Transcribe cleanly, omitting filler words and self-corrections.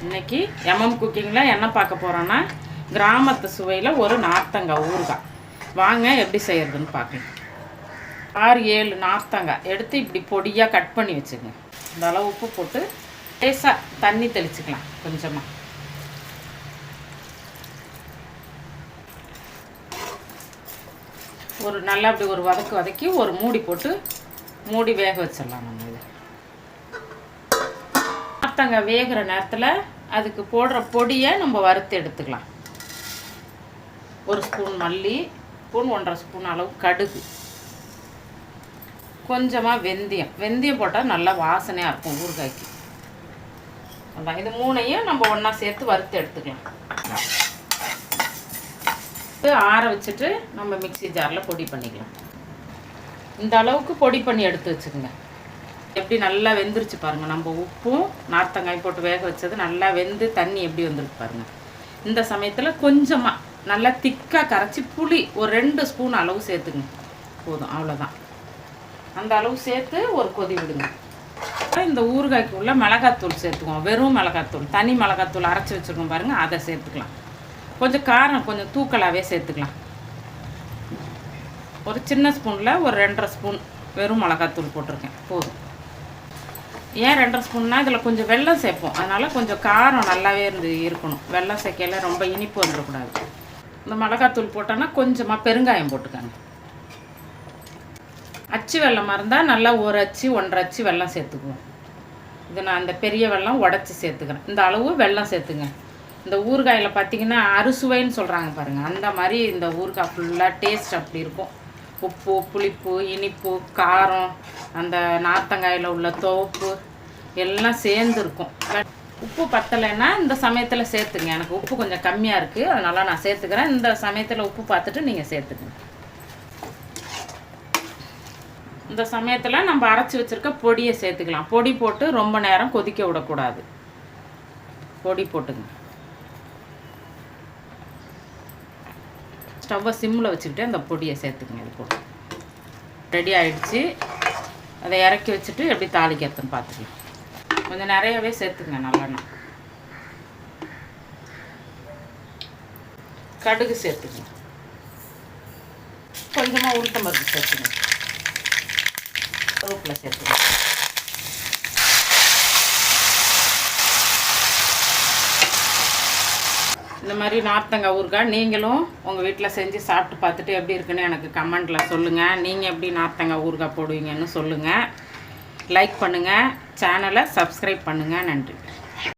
இன்றைக்கி எம்எம் குக்கிங்கில் என்ன பார்க்க போகிறோன்னா கிராமத்து சுவையில் ஒரு நார்த்தங்காய் ஊறுகாய். வாங்க எப்படி செய்கிறதுன்னு பார்க்கலாம். 6-7 நார்த்தங்காய் எடுத்து இப்படி பொடியாக கட் பண்ணி வச்சுக்கோங்க. இந்த அளவு உப்பு போட்டு லேசாக தண்ணி தெளிச்சுக்கலாம். கொஞ்சமாக ஒரு நல்லா அப்படி ஒரு வதக்கி ஒரு மூடி போட்டு மூடி வேக வச்சிடலாம். நம்ம இது நார்த்தங்காய் வேகிற நேரத்தில் அதுக்கு போடுற பொடியை நம்ம வறுத்து எடுத்துக்கலாம். 1 ஸ்பூன் மல்லி, 1.5 ஸ்பூன் அளவு கடுகு, கொஞ்சமாக வெந்தயம் போட்டால் நல்லா வாசனையாக இருக்கும் ஊறுகாய்க்கு. அதான் இது 3ஐயும் நம்ம ஒன்றா சேர்த்து வறுத்து எடுத்துக்கலாம். ஆற வச்சுட்டு நம்ம மிக்ஸி ஜாரில் பொடி பண்ணிக்கலாம். இந்த அளவுக்கு பொடி பண்ணி எடுத்து வச்சுக்கோங்க. எப்படி நல்லா வெந்துருச்சு பாருங்கள். நம்ம உப்பும் நார்த்தங்காய் போட்டு வேக வச்சது நல்லா வெந்து தண்ணி எப்படி வந்துருக்கு பாருங்கள். இந்த சமயத்தில் கொஞ்சமாக நல்லா திக்காக கரைச்சி புளி ஒரு 2 ஸ்பூன் அளவு சேர்த்துங்க. போதும், அவ்வளோதான். அந்த அளவு சேர்த்து ஒரு கொதி விடுங்க. இந்த ஊறுகாய்க்கு உள்ள மிளகாத்தூள் சேர்த்துக்குவோம். வெறும் மிளகாத்தூள், தனி மிளகாத்தூள் அரைச்சி வச்சுருக்கோம் பாருங்கள், அதை சேர்த்துக்கலாம். கொஞ்சம் காரம் கொஞ்சம் தூக்கலாகவே சேர்த்துக்கலாம். ஒரு சின்ன ஸ்பூனில் ஒரு 2.5 ஸ்பூன் வெறும் மிளகாத்தூள் போட்டிருக்கேன். போதும். ஏன் 2.5 ஸ்பூன்னா இதில் கொஞ்சம் வெல்லம் சேர்ப்போம், அதனால் கொஞ்சம் காரம் நல்லாவே இருக்கணும். வெல்லம் சேர்க்கையில் ரொம்ப இனிப்பு வந்துடக்கூடாது. இந்த மிளகாத்தூள் போட்டோன்னா கொஞ்சமாக பெருங்காயம் போட்டுக்காங்க. அச்சு வெல்லமாக இருந்தால் நல்லா 1 அச்சு 1.5 அச்சு வெல்லம் சேர்த்துக்குவோம். இது நான் அந்த பெரிய வெல்லம் உடச்சி சேர்த்துக்கிறேன். இந்த அளவு வெல்லம் சேர்த்துங்க. இந்த ஊறுகாயில் பார்த்திங்கன்னா அறுசுவைன்னு சொல்கிறாங்க பாருங்கள், அந்த மாதிரி இந்த ஊறுகாய் ஃபுல்லாக டேஸ்ட் அப்படி இருக்கும். உப்பு, புளிப்பு, இனிப்பு, காரம், அந்த நார்த்தங்காயில் உள்ள துவப்பு எல்லாம் சேர்ந்து இருக்கும். உப்பு பத்தலைன்னா இந்த சமயத்தில் சேர்த்துங்க. எனக்கு உப்பு கொஞ்சம் கம்மியாக இருக்குது, அதனால் நான் சேர்த்துக்கிறேன். இந்த சமயத்தில் உப்பு பார்த்துட்டு நீங்கள் சேர்த்துக்கங்க. இந்த சமயத்தில் நம்ம அரைச்சி வச்சுருக்க பொடியை சேர்த்துக்கலாம். பொடி போட்டு ரொம்ப நேரம் கொதிக்க விடக்கூடாது. பொடி போட்டுங்க. ஸ்டவ்வை சிம்மில் வச்சுக்கிட்டு அந்த பொடியை சேர்த்துக்குங்க. இது போட்டு ரெடி ஆகிடுச்சு. அதை இறக்கி வச்சுட்டு எப்படி தாளிக்கிறதுன்னு பார்த்துக்கலாம். கொஞ்சம் நிறையவே சேர்த்துக்குங்க. நல்லெண்ணெய், கடுகு சேர்த்துக்குங்க. கொஞ்சமாக உளுத்தம் பருப்பு சேர்த்துங்க. கருவேப்பிலை சேர்த்துங்க. இந்த மாதிரி நார்த்தங்காய் ஊறுகாய் நீங்களும் உங்கள் வீட்டில் செஞ்சு சாப்பிட்டு பார்த்துட்டு எப்படி இருக்குன்னு எனக்கு கமெண்ட்டில் சொல்லுங்கள். நீங்கள் எப்படி நார்த்தங்காய் ஊறுகாய் போடுவீங்கன்னு சொல்லுங்கள். லைக் பண்ணுங்கள், சேனலை சப்ஸ்கிரைப் பண்ணுங்கள். நன்றி.